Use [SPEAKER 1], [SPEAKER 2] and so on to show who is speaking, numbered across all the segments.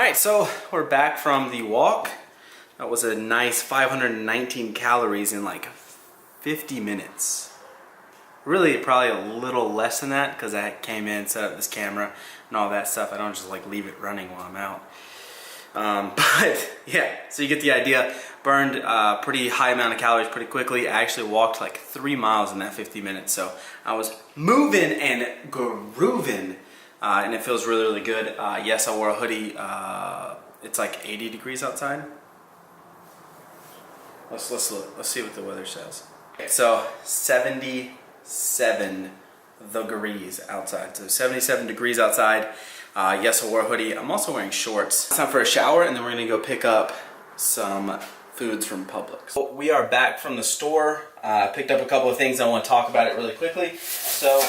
[SPEAKER 1] Alright, so we're back from the walk. That was a nice 519 calories in like 50 minutes. Really, probably a little less than that because I came in, set up this camera and all that stuff. I don't just like leave it running while I'm out. But yeah, so you get the idea. Burned a pretty high amount of calories pretty quickly. I actually walked like 3 miles in that 50 minutes. So I was moving and grooving. And it feels really, really good. Yes, I wore a hoodie. It's like 80 degrees outside. Let's look. Let's see what the weather says. So 77 degrees outside. So 77 degrees outside. Yes, I wore a hoodie. I'm also wearing shorts. It's time for a shower, and then we're gonna go pick up some foods from Publix. So we are back from the store. Picked up a couple of things. I want to talk about it really quickly. So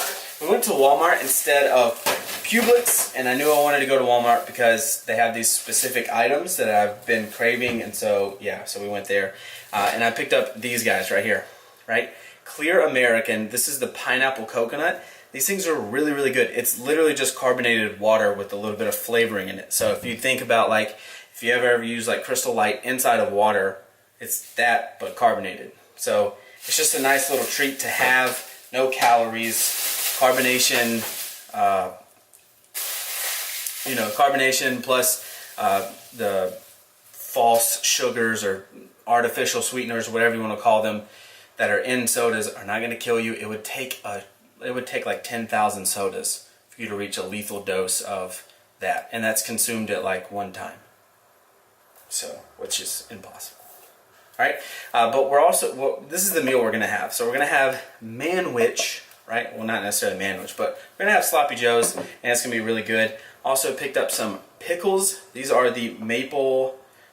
[SPEAKER 1] we went to Walmart instead of Publix, and I knew I wanted to go to Walmart because they have these specific items that I've been craving, and so yeah, so we went there. And I picked up these guys right here, right? Clear American. This is the pineapple coconut. These things are really, really good. It's literally just carbonated water with a little bit of flavoring in it. So if you think about like, if you ever use like Crystal Light inside of water, it's that but carbonated. So it's just a nice little treat to have. No calories, carbonation, carbonation plus the false sugars or artificial sweeteners, whatever you want to call them, that are in sodas are not going to kill you. It would take like 10,000 sodas for you to reach a lethal dose of that, and that's consumed at like one time. So, which is impossible. All right, but we're also this is the meal we're going to have. So we're going to have manwich, right? Well, not necessarily manwich, but we're going to have sloppy joes, and it's going to be really good. Also picked up some pickles. These are the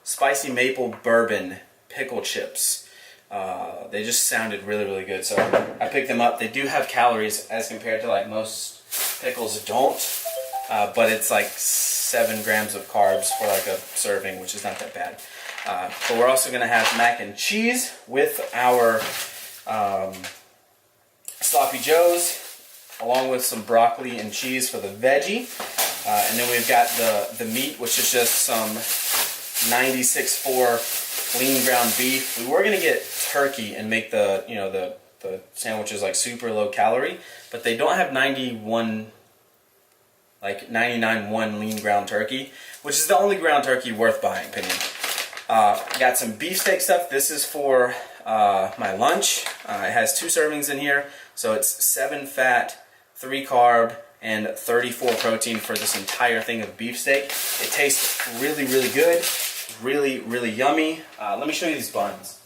[SPEAKER 1] spicy maple bourbon pickle chips. They just sounded really, really good, so I picked them up. They do have calories as compared to like most pickles don't, but it's like 7 grams of carbs for like a serving, which is not that bad. But we're also going to have mac and cheese with our sloppy joes, along with some broccoli and cheese for the veggie. And then we've got the meat, which is just some 96.4 lean ground beef. We were going to get turkey and make the sandwiches like super low calorie, but they don't have 99.1 lean ground turkey, which is the only ground turkey worth buying, opinion. Got some beefsteak stuff. This is for my lunch. It has 2 servings in here, so it's 7 fat, 3 carb, and 34 protein for this entire thing of beefsteak. It tastes really, really good. Really, really yummy. Let me show you these buns.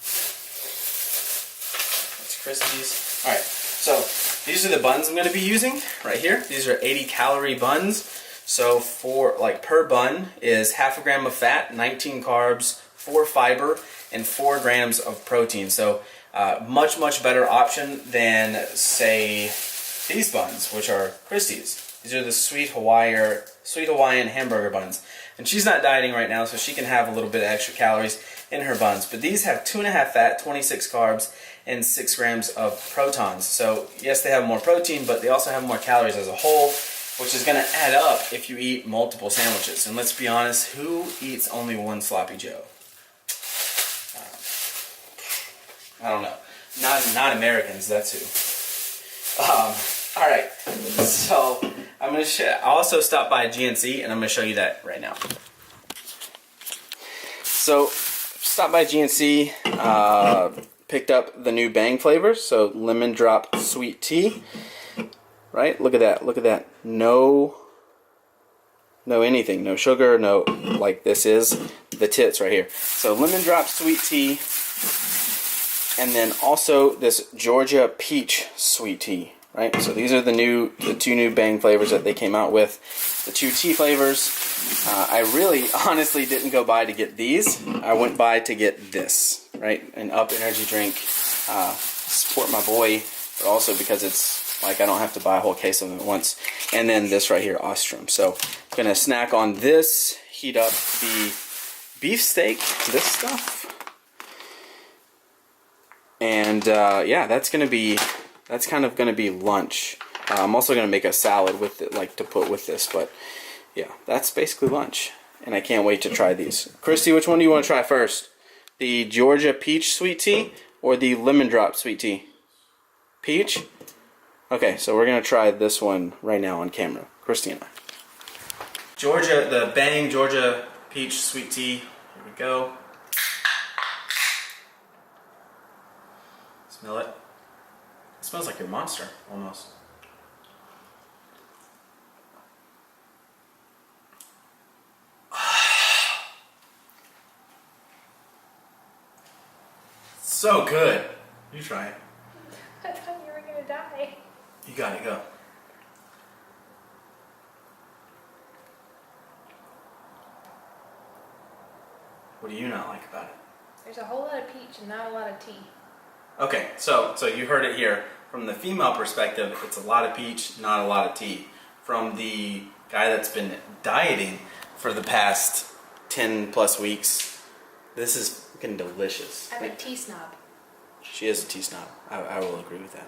[SPEAKER 1] It's Crispies. Alright, so these are the buns I'm going to be using right here. These are 80 calorie buns. So for per bun is half a gram of fat, 19 carbs, 4 fiber, and 4 grams of protein. So much, much better option than, say, these buns, which are Crispies. These are the sweet Hawaiian hamburger buns. And she's not dieting right now, so she can have a little bit of extra calories in her buns. But these have 2.5 fat, 26 carbs, and 6 grams of protons. So yes, they have more protein, but they also have more calories as a whole, which is going to add up if you eat multiple sandwiches. And let's be honest, who eats only one sloppy joe? I don't know. Not Americans, that's who. All right, so I'm going to I also stopped by GNC, and I'm going to show you that right now. So, stopped by GNC, picked up the new Bang flavors, so lemon drop sweet tea, right? Look at that, look at that. No anything, no sugar, no, like this is the tits right here. So lemon drop sweet tea, and then also this Georgia peach sweet tea. Right, so these are the 2 new Bang flavors that they came out with. The 2 tea flavors. I really, honestly didn't go by to get these. I went by to get this, right? An Up energy drink. Support my boy, but also because it's like I don't have to buy a whole case of them at once. And then this right here, Ostrom. So I'm gonna snack on this. Heat up the beef steak. This stuff. And yeah, that's kind of going to be lunch. I'm also going to make a salad with it, like to put with this, but yeah, that's basically lunch. and I can't wait to try these. Christy, which one do you want to try first? The Georgia Peach Sweet Tea or the Lemon Drop Sweet Tea? Peach? Okay, so we're going to try this one right now on camera. Christy and I. Georgia, the Bang Georgia Peach Sweet Tea. Here we go. Smell it. It smells like your Monster, almost. So good. You try it.
[SPEAKER 2] I thought you were gonna die.
[SPEAKER 1] You gotta go. What do you not like about it?
[SPEAKER 2] There's a whole lot of peach and not a lot of tea.
[SPEAKER 1] Okay, so you heard it here. From the female perspective, it's a lot of peach, not a lot of tea. From the guy that's been dieting for the past 10 plus weeks, this is fucking delicious.
[SPEAKER 2] I'm a tea snob.
[SPEAKER 1] She is a tea snob. I will agree with that.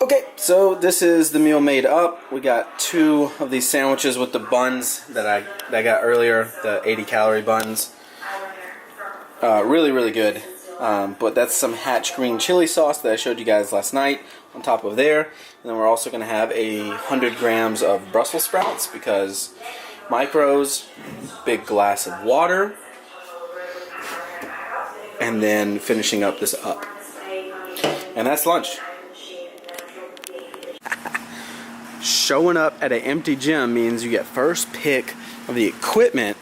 [SPEAKER 1] Okay, so this is the meal made up. We got 2 of these sandwiches with the buns that I got earlier, the 80 calorie buns. Really, really good. But that's some Hatch green chili sauce that I showed you guys last night on top of there. And then we're also going to have 100 grams of Brussels sprouts because micros, big glass of water, and then finishing up this up. And that's lunch. Showing up at an empty gym means you get first pick of the equipment,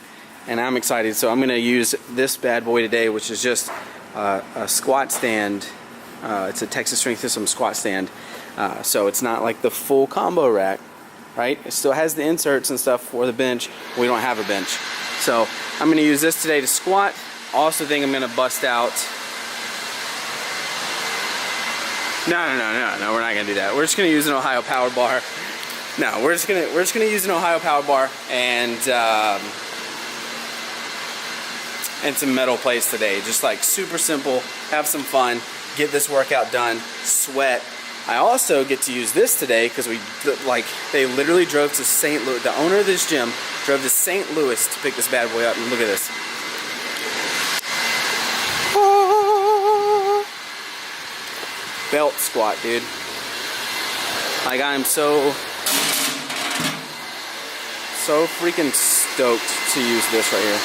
[SPEAKER 1] and I'm excited. So I'm going to use this bad boy today, which is just a squat stand. It's a Texas Strength System squat stand. So it's not like the full combo rack, right? It still has the inserts and stuff for the bench. We don't have a bench. So I'm going to use this today to squat. Also think I'm going to bust out. No, we're not going to do that. We're just going to use an Ohio Power Bar. No, we're just gonna use an Ohio Power Bar and some metal plates today. Just like super simple, have some fun, get this workout done, sweat. I also get to use this today because they literally drove to St. Louis. The owner of this gym drove to St. Louis to pick this bad boy up. And look at this. Belt squat, dude. Like I am so freaking stoked to use this right here.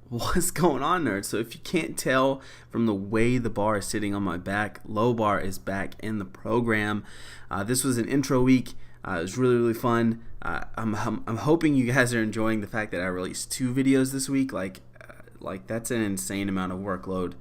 [SPEAKER 1] What's going on, nerds? So if you can't tell from the way the bar is sitting on my back, low bar is back in the program. This was an intro week. It was really, really fun. I'm hoping you guys are enjoying the fact that I released 2 videos this week. Like that's an insane amount of workload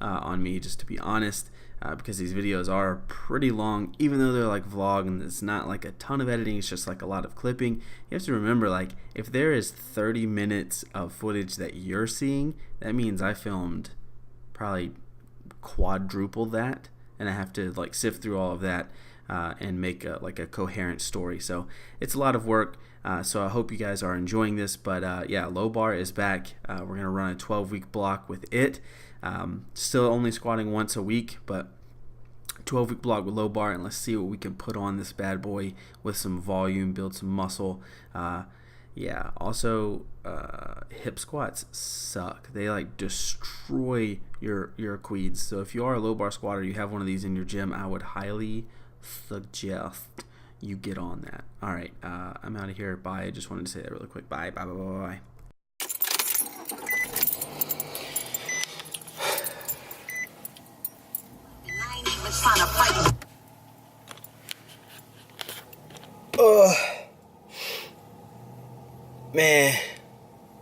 [SPEAKER 1] on me, just to be honest, because these videos are pretty long, even though they're like vlog and it's not like a ton of editing. It's just like a lot of clipping. You have to remember, like, if there is 30 minutes of footage that you're seeing, that means I filmed probably quadruple that, and I have to like sift through all of that and make a coherent story. So it's a lot of work. So I hope you guys are enjoying this. But yeah, low bar is back. We're gonna run a 12-week block with it. Still only squatting once a week, but 12-week block with low bar, and let's see what we can put on this bad boy with some volume, build some muscle. Yeah, also hip squats suck. They like destroy your quads. So if you are a low bar squatter, you have one of these in your gym, I would highly suggest you get on that. All right, I'm out of here. Bye. I just wanted to say that really quick. Bye.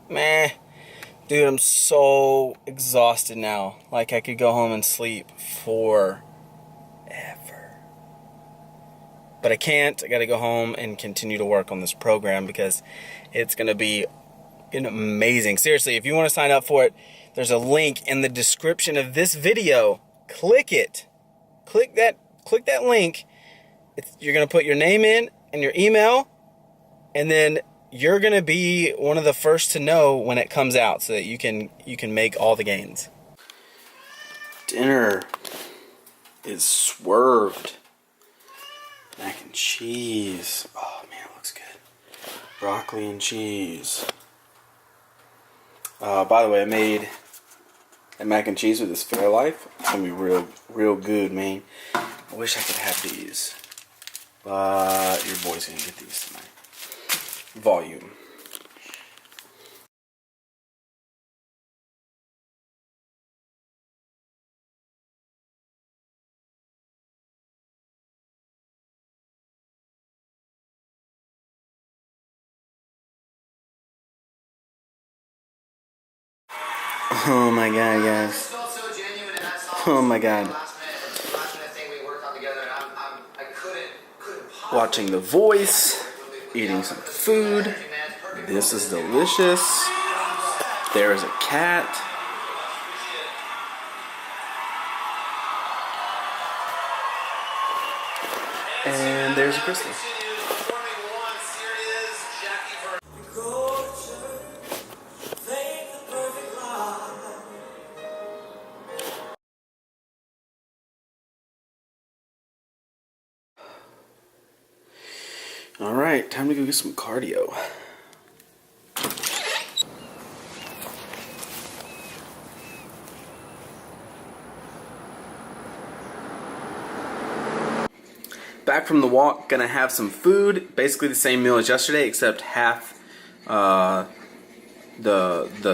[SPEAKER 1] Man, dude, I'm so exhausted now. Like, I could go home and sleep forever. But I can't. I gotta go home and continue to work on this program because it's gonna be amazing. Seriously, if you want to sign up for it, there's a link in the description of this video. Click it. Click that link you're going to put your name in and your email, and then you're going to be one of the first to know when it comes out so that you can make all the gains. Dinner is swerved. Mac and cheese. Oh man, it looks good. Broccoli and cheese. By the way, I made a mac and cheese with this Fairlife. It's gonna be real good, man. I wish I could have these, but your boy's gonna get these tonight. Volume. Oh my god, guys. Oh my god. Watching The Voice, eating some food. This is delicious. There is a cat. And there's a crystal. Alright, time to go get some cardio. Back from the walk, gonna have some food. Basically the same meal as yesterday, except half the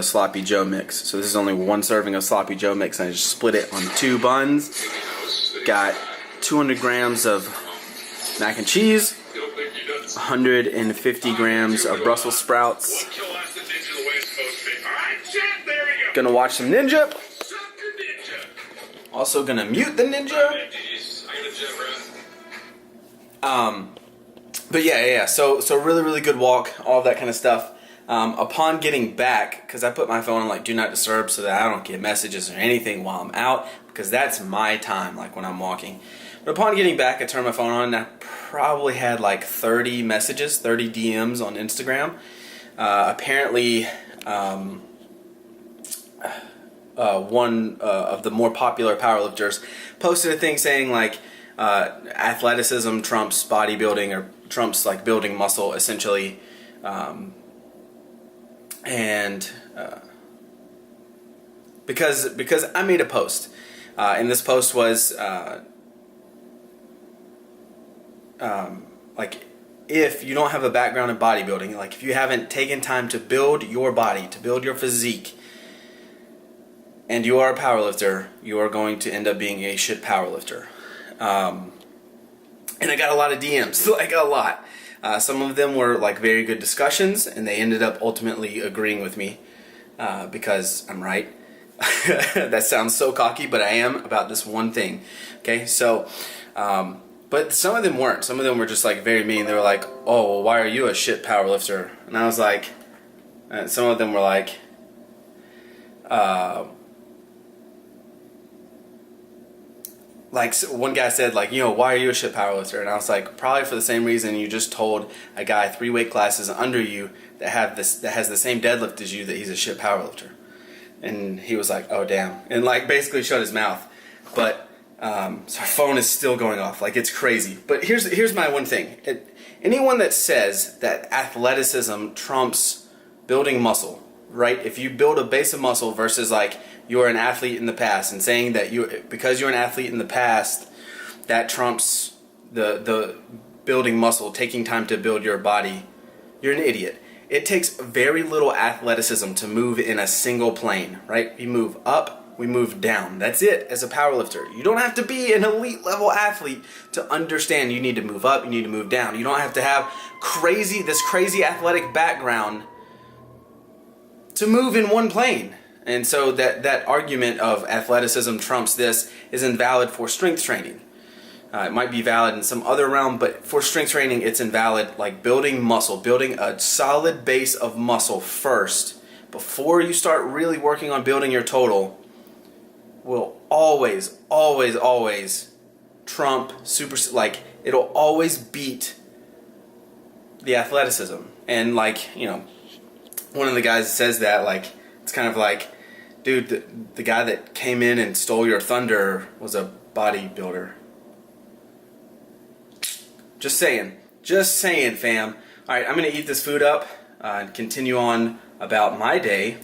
[SPEAKER 1] Sloppy Joe mix. So this is only one serving of Sloppy Joe mix, and I just split it on 2 buns. Got 200 grams of mac and cheese, 150 grams of Brussels sprouts. Gonna watch some Ninja. Also gonna mute the Ninja. But yeah. So really good walk, all of that kind of stuff. Upon getting back, because I put my phone on like do not disturb so that I don't get messages or anything while I'm out, because that's my time, like when I'm walking. But upon getting back, I turned my phone on and I probably had like 30 messages, 30 DMs on Instagram. Apparently, one of the more popular powerlifters posted a thing saying like athleticism trumps bodybuilding, or trumps like building muscle essentially. Because I made a post, and this post was like, if you don't have a background in bodybuilding, like if you haven't taken time to build your body, to build your physique, and you are a powerlifter, you are going to end up being a shit powerlifter. And I got a lot of DMs, like a lot. Some of them were like very good discussions, and they ended up ultimately agreeing with me because I'm right. That sounds so cocky, but I am about this one thing. Okay, so, but some of them weren't. Some of them were just like very mean. They were like, "Oh, well, why are you a shit powerlifter?" And I was like, and some of them were like, one guy said, like, why are you a shit powerlifter? And I was like, probably for the same reason you just told a guy 3 weight classes under you that has the same deadlift as you that he's a shit powerlifter. And he was like, oh damn, and like basically shut his mouth. But so our phone is still going off, like it's crazy. But here's my one thing: anyone that says that athleticism trumps building muscle, right? If you build a base of muscle versus like you're an athlete in the past, and saying that because you're an athlete in the past, that trumps the building muscle, taking time to build your body, you're an idiot. It takes very little athleticism to move in a single plane, right? We move up, we move down. That's it as a powerlifter. You don't have to be an elite level athlete to understand you need to move up, you need to move down. You don't have to have this crazy athletic background to move in one plane. And so that argument of athleticism trumps this is invalid for strength training. It might be valid in some other realm, but for strength training, it's invalid. Like building muscle, building a solid base of muscle first, before you start really working on building your total, will always trump it'll always beat the athleticism. And like, you know, one of the guys says that, like, it's kind of like, dude, the guy that came in and stole your thunder was a bodybuilder. Just saying, fam. All right, I'm gonna eat this food up and continue on about my day.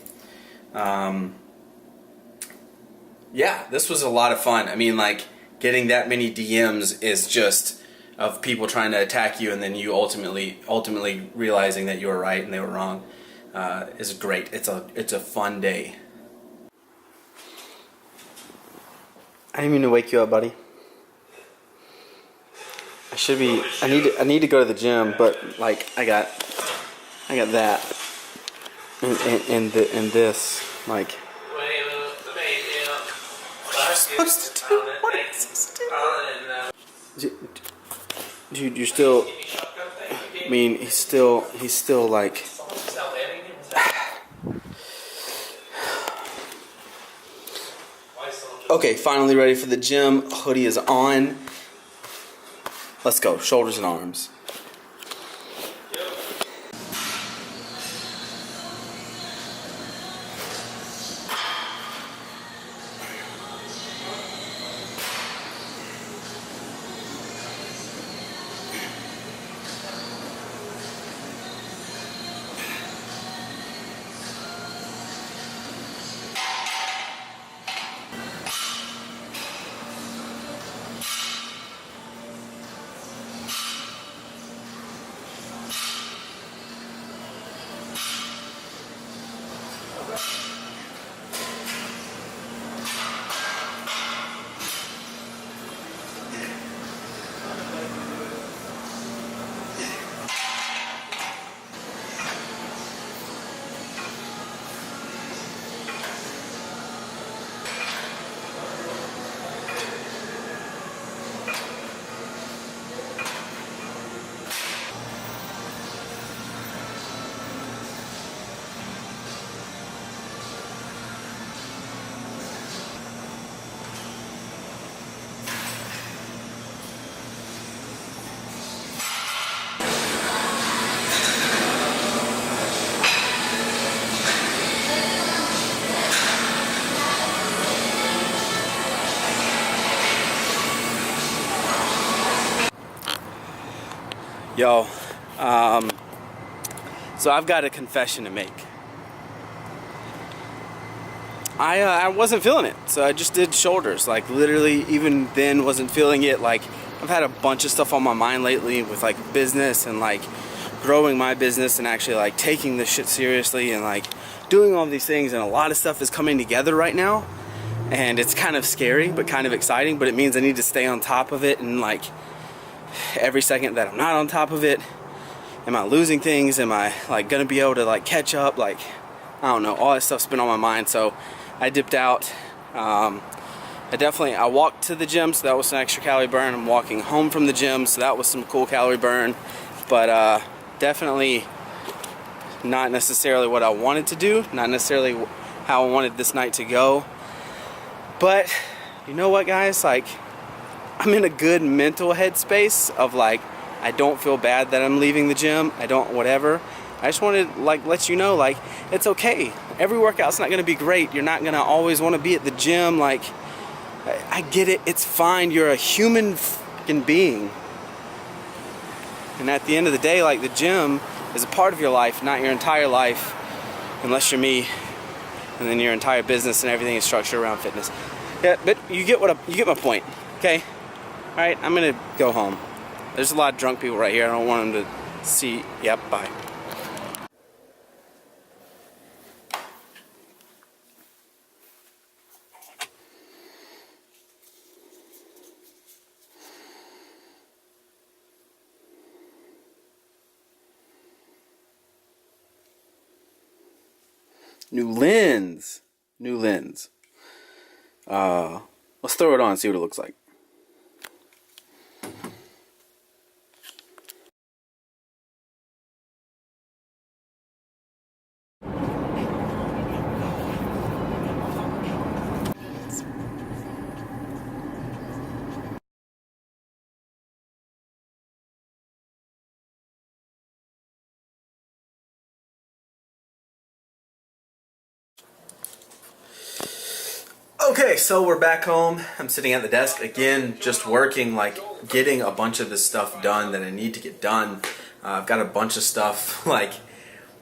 [SPEAKER 1] Yeah, this was a lot of fun. I mean, like, getting that many DMs is just of people trying to attack you, and then you ultimately realizing that you were right and they were wrong. Is great. It's a fun day. I didn't mean to wake you up, buddy. I need to go to the gym, but like I got that and this, like. What are you supposed to do? What is this do? Dude, you're still. I mean, he's still like. Okay, finally ready for the gym. Hoodie is on. Let's go. Shoulders and arms. Yo, so I've got a confession to make. I wasn't feeling it, so I just did shoulders. Like, literally, even then, wasn't feeling it. Like, I've had a bunch of stuff on my mind lately with like business and like growing my business and actually like taking this shit seriously and like doing all these things, and a lot of stuff is coming together right now, and it's kind of scary but kind of exciting. But it means I need to stay on top of it, and like every second that I'm not on top of it, am I losing things? Am I like gonna be able to like catch up? Like, I don't know, all that stuff's been on my mind. So I dipped out. I walked to the gym, so that was some extra calorie burn. I'm walking home from the gym, so that was some cool calorie burn. But definitely not necessarily what I wanted to do, not necessarily how I wanted this night to go. But you know what, guys, like, I'm in a good mental headspace of like, I don't feel bad that I'm leaving the gym. I don't whatever. I just wanted to like let you know, like, it's okay. Every workout's not gonna be great. You're not gonna always want to be at the gym. Like, I get it. It's fine. You're a human fucking being. And at the end of the day, like, the gym is a part of your life, not your entire life, unless you're me. And then your entire business and everything is structured around fitness. Yeah, but you get my point, okay? All right, I'm gonna go home. There's a lot of drunk people right here. I don't want them to see. Yep, bye. New lens. Let's throw it on and see what it looks like. Okay, so we're back home. I'm sitting at the desk again, just working, like getting a bunch of this stuff done that I need to get done. I've got a bunch of stuff like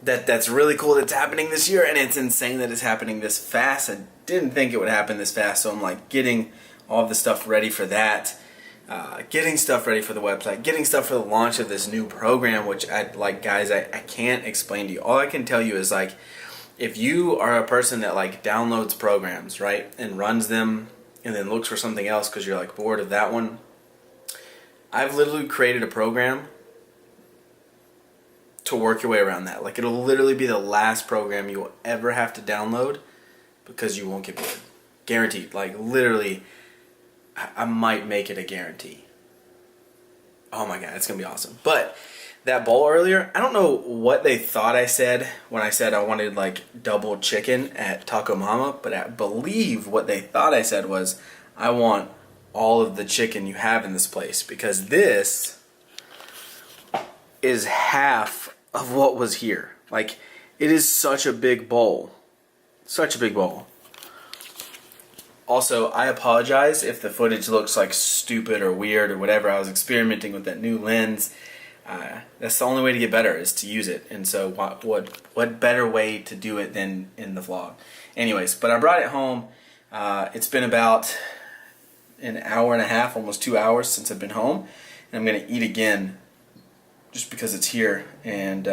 [SPEAKER 1] that's really cool that's happening this year, and it's insane that it's happening this fast. I didn't think it would happen this fast, so I'm like getting all of the stuff ready for that, getting stuff ready for the website, getting stuff for the launch of this new program, which I can't explain to you. All I can tell you is like, if you are a person that like downloads programs, right, and runs them and then looks for something else because you're like bored of that one, I've literally created a program to work your way around that. Like, it'll literally be the last program you will ever have to download because you won't get bored. Guaranteed. Like, literally, I might make it a guarantee. Oh my god, it's gonna be awesome. But that bowl earlier, I don't know what they thought I said when I said I wanted like double chicken at Taco Mama, but I believe what they thought I said was, I want all of the chicken you have in this place, because this is half of what was here. Like, it is such a big bowl. Such a big bowl. Also, I apologize if the footage looks like stupid or weird or whatever. I was experimenting with that new lens. That's the only way to get better, is to use it. And so what better way to do it than in the vlog? Anyways, but I brought it home. It's been about an hour and a half, almost 2 hours since I've been home. And I'm going to eat again just because it's here, and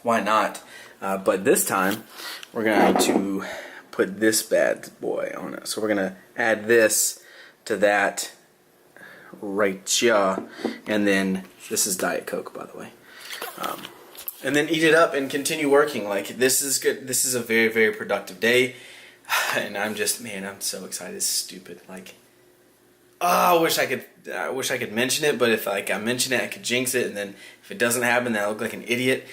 [SPEAKER 1] why not? But this time, we're going to put this bad boy on it. So we're going to add this to that right here, and then this is Diet Coke, by the way. And then eat it up and continue working. Like, this is good. This is a very, very productive day, and I'm just, man, I'm so excited. It's stupid. Like, oh, I wish I could mention it, but if like I mention it, I could jinx it, and then if it doesn't happen, then I look like an idiot.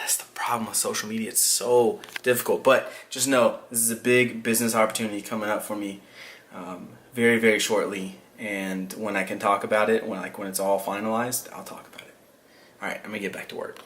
[SPEAKER 1] That's the problem with social media. It's so difficult. But just know, this is a big business opportunity coming up for me very, very shortly. And when I can talk about it, when it's all finalized, I'll talk about it. All right, I'm gonna get back to work.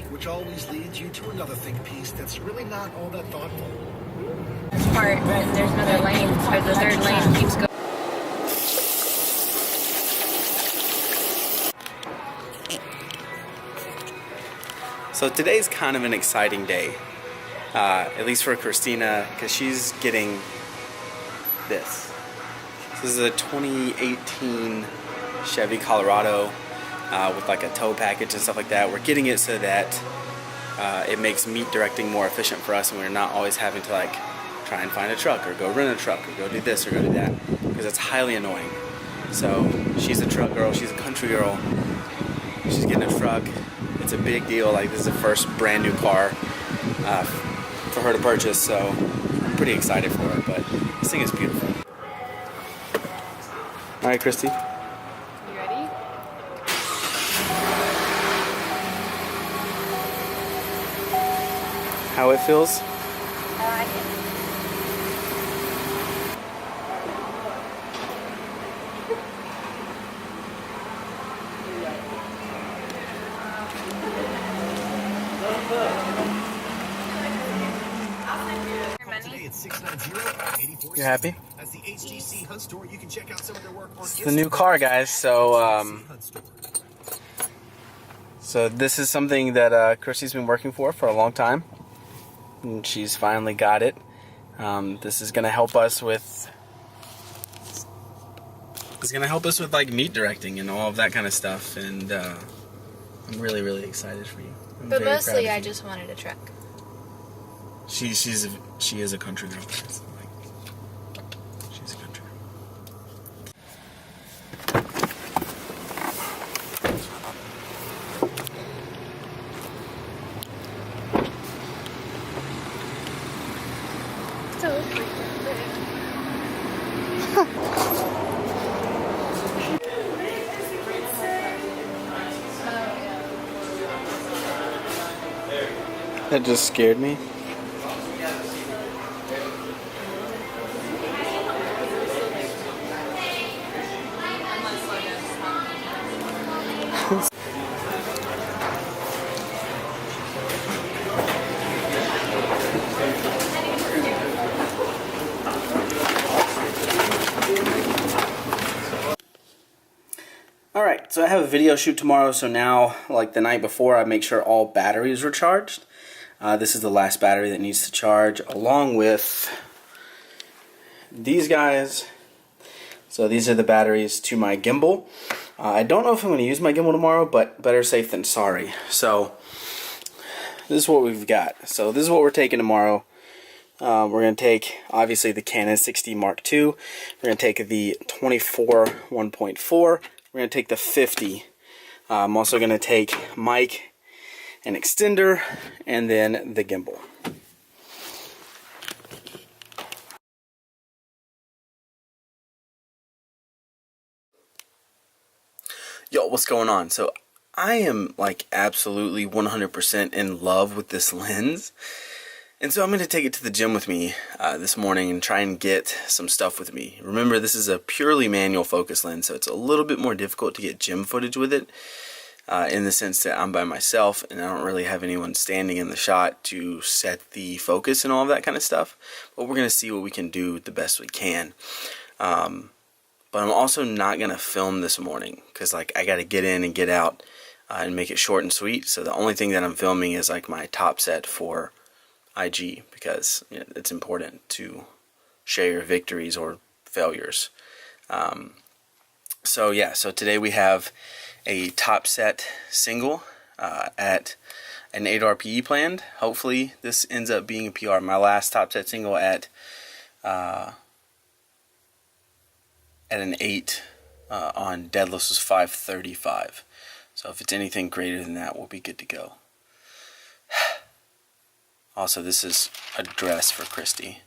[SPEAKER 3] Which always leads you to another think piece that's really not all that thoughtful.
[SPEAKER 2] Part, but there's another lane, or the third lane keeps going.
[SPEAKER 1] So today's kind of an exciting day, at least for Christina, because she's getting this. This is a 2018 Chevy Colorado with like a tow package and stuff like that. We're getting it so that it makes meat directing more efficient for us, and we're not always having to like try and find a truck or go rent a truck or go do this or go do that, because it's highly annoying. So she's a truck girl, she's a country girl, she's getting a truck. It's a big deal. Like, this is the first brand new car for her to purchase, so I'm pretty excited for her. But this thing is beautiful. All right, Christy.
[SPEAKER 2] You ready?
[SPEAKER 1] How it feels?
[SPEAKER 2] I like it.
[SPEAKER 3] Today at 690-84.
[SPEAKER 1] You happy?
[SPEAKER 3] As the HTC HUD store, you can check out some of their work on
[SPEAKER 1] It's the new car, guys. So this is something that Christy's been working for a long time, and she's finally got it. This is gonna help us with. It's gonna help us with like meat directing and all of that kind of stuff, and I'm really, really excited for you. I'm
[SPEAKER 2] But
[SPEAKER 1] very
[SPEAKER 2] mostly,
[SPEAKER 1] proud
[SPEAKER 2] I
[SPEAKER 1] of you.
[SPEAKER 2] just wanted a truck.
[SPEAKER 1] She is a country girl. She's a country girl.
[SPEAKER 2] So
[SPEAKER 1] That just scared me. Alright, so I have a video shoot tomorrow, so now, like the night before, I make sure all batteries are charged. This is the last battery that needs to charge, along with these guys. So these are the batteries to my gimbal. I don't know if I'm going to use my gimbal tomorrow, but better safe than sorry. So this is what we've got. So this is what we're taking tomorrow. We're going to take, obviously, the Canon 60 Mark II. We're going to take the 24 1.4. We're going to take the 50. I'm also going to take mic and extender, and then the gimbal. Yo, what's going on? So I am like absolutely 100% in love with this lens. And so I'm going to take it to the gym with me this morning and try and get some stuff with me. Remember, this is a purely manual focus lens, so it's a little bit more difficult to get gym footage with it in the sense that I'm by myself and I don't really have anyone standing in the shot to set the focus and all of that kind of stuff. But we're going to see what we can do the best we can. But I'm also not going to film this morning because like I got to get in and get out and make it short and sweet. So the only thing that I'm filming is like my top set for IG, because it's important to share your victories or failures. So yeah, so today we have a top set single at an 8 RPE planned. Hopefully this ends up being a PR. My last top set single at an 8 on deadlifts was 535. So if it's anything greater than that, we'll be good to go. Also, this is a dress for Christy.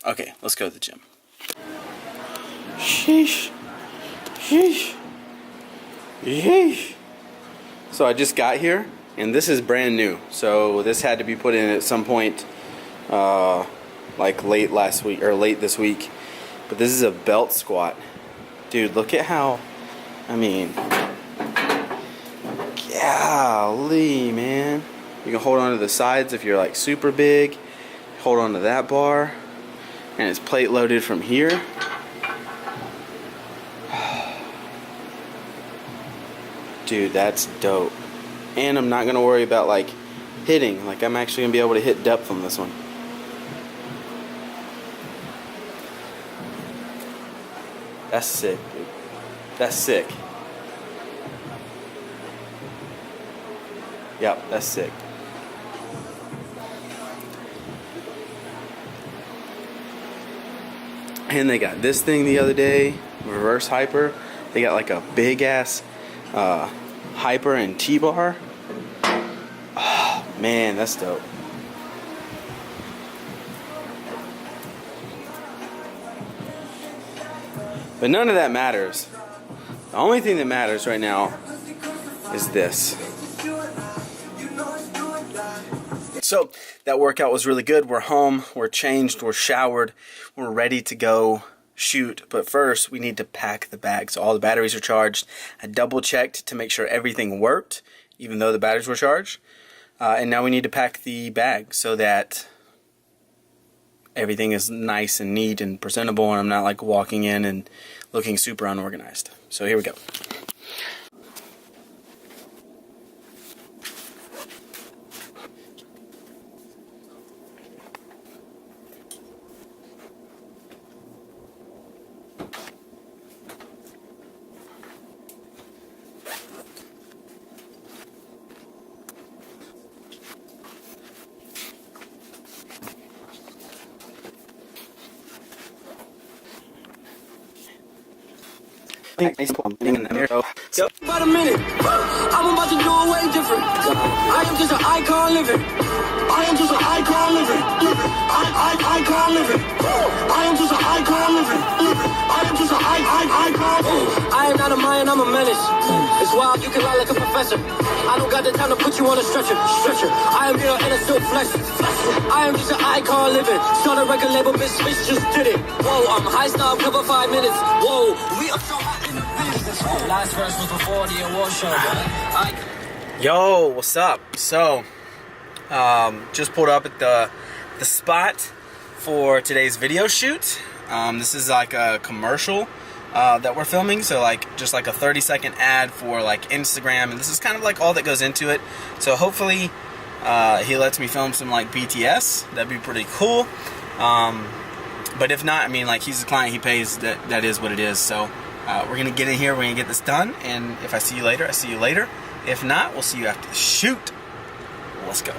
[SPEAKER 1] Okay, let's go to the gym. Sheesh. Sheesh. Sheesh. So I just got here, and this is brand new. So this had to be put in at some point, like late last week, or late this week. But this is a belt squat. Dude, look at how, I mean, golly, man. You can hold on to the sides if you're like super big. Hold on to that bar. And it's plate loaded from here. Dude, that's dope. And I'm not going to worry about like hitting. Like I'm actually going to be able to hit depth on this one. That's sick, dude. That's sick. Yep, that's sick. And they got this thing the other day, reverse hyper. They got like a big ass hyper and T-bar. Oh, man, that's dope. But none of that matters. The only thing that matters right now is this. So that workout was really good. We're home, we're changed, we're showered, we're ready to go shoot. But first we need to pack the bag. So all the batteries are charged. I double checked to make sure everything worked, even though the batteries were charged. And now we need to pack the bag so that everything is nice and neat and presentable, and I'm not like walking in and looking super unorganized. So here we go.
[SPEAKER 4] About a minute, I'm about to do it way different. I am just an icon living. I am just an icon living. Icon living. I am just an icon living. I am just an icon. I am not a Mayan, I'm a menace. It's wild, you can lie like a professor. I don't got the time to put you on a stretcher. I am here in a silk flex. I am just an icon living. Start a record label, bitch just did it. Whoa, I'm high snob, cover 5 minutes. Whoa, we are so hot in the business. Last verse was before the award show.
[SPEAKER 1] Yo, what's up? So, just pulled up at the spot for today's video shoot. This is like a commercial that we're filming. So like just like a 30-second ad for like Instagram, and this is kind of like all that goes into it. So hopefully he lets me film some like BTS. That'd be pretty cool. But if not, I mean, like, he's the client, he pays, that is what it is. So we're gonna get in here, we're gonna get this done, and if I see you later, I see you later. If not, we'll see you after the shoot. Let's go.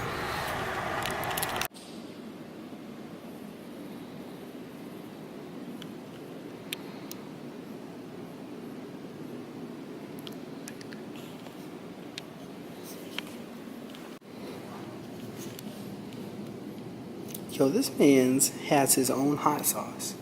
[SPEAKER 1] Yo, this man's has his own hot sauce.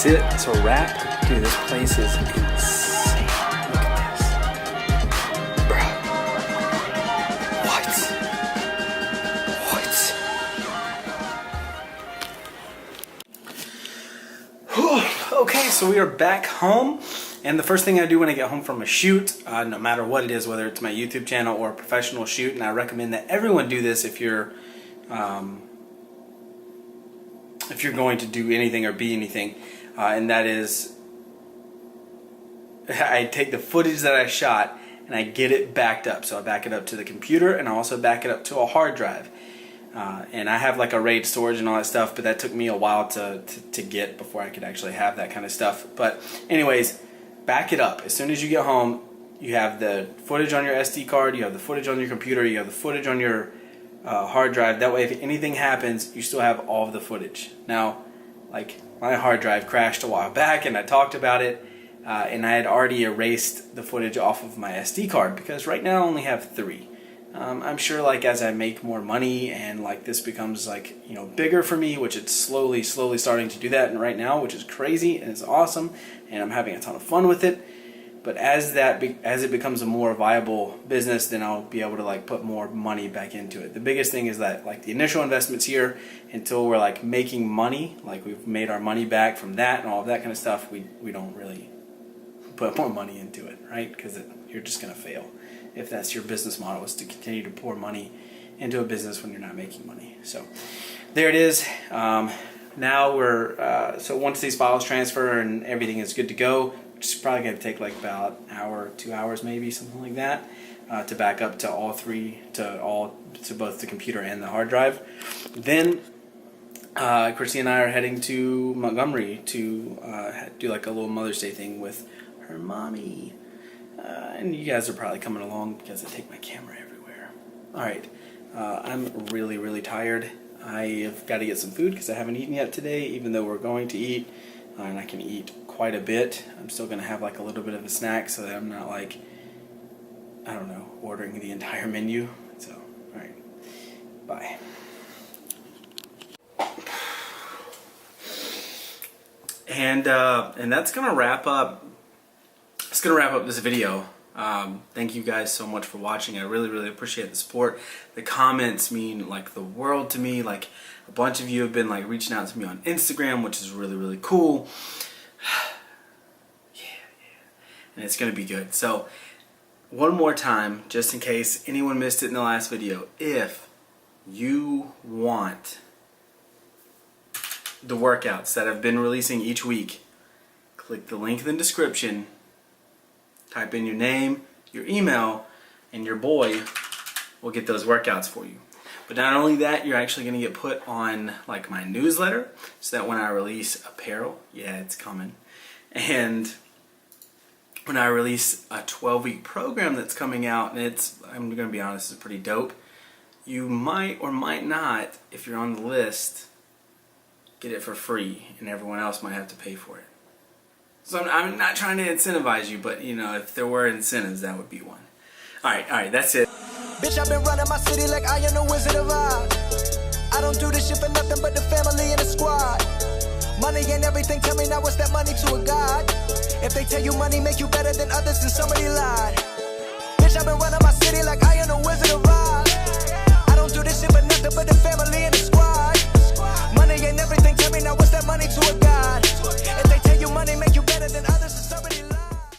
[SPEAKER 1] That's it. It's a wrap. Dude, this place is insane. Look at this. Bruh. What? Okay, so we are back home. And the first thing I do when I get home from a shoot, no matter what it is, whether it's my YouTube channel or a professional shoot, and I recommend that everyone do this if you're going to do anything or be anything, and that is I take the footage that I shot and I get it backed up. So I back it up to the computer, and I also back it up to a hard drive. And I have like a RAID storage and all that stuff, but that took me a while to get before I could actually have that kind of stuff. But anyways, back it up. As soon as you get home, you have the footage on your SD card, you have the footage on your computer, you have the footage on your hard drive. That way, if anything happens, you still have all of the footage. Now, like, my hard drive crashed a while back, and I talked about it, and I had already erased the footage off of my SD card, because right now I only have 3. I'm sure, like, as I make more money and like this becomes, like, you know, bigger for me, which it's slowly starting to do that, and right now, which is crazy and it's awesome, and I'm having a ton of fun with it. But as it becomes a more viable business, then I'll be able to like put more money back into it. The biggest thing is that, like, the initial investments here, until we're like making money, like we've made our money back from that and all of that kind of stuff, we don't really put more money into it, right? Because you're just gonna fail if that's your business model, is to continue to pour money into a business when you're not making money. So there it is. Now we're so once these files transfer and everything is good to go, which is probably going to take like about an hour, 2 hours maybe, something like that, to back up to to both the computer and the hard drive. Then Chrissy and I are heading to Montgomery to do like a little Mother's Day thing with her mommy. And you guys are probably coming along because I take my camera everywhere. Alright, I'm really tired. I've got to get some food because I haven't eaten yet today, even though we're going to eat, and I can eat quite a bit. I'm still going to have like a little bit of a snack so that I'm not like, I don't know, ordering the entire menu. So, alright, bye. And that's going to wrap up. It's going to wrap up this video. Thank you guys so much for watching. I really appreciate the support. The comments mean like the world to me. Like, a bunch of you have been like reaching out to me on Instagram, which is really cool. yeah. And it's gonna be good. So one more time, just in case anyone missed it in the last video, if you want the workouts that I've been releasing each week, click the link in the description, type in your name, your email, and your boy will get those workouts for you. But not only that, you're actually going to get put on like my newsletter, so that when I release apparel, yeah, it's coming, and when I release a 12-week program that's coming out, and I'm going to be honest, it's pretty dope. You might or might not, if you're on the list, get it for free, and everyone else might have to pay for it. So I'm not trying to incentivize you, but you know, if there were incentives, that would be one. Alright, that's it.
[SPEAKER 4] Bitch, I've been running my city like I am the Wizard of Oz. I don't do this shit for nothing but the family and the squad. Money ain't everything, tell me now what's that money to a god? If they tell you money make you better than others, then somebody lied. Bitch, I've been running my city like I am the Wizard of Oz.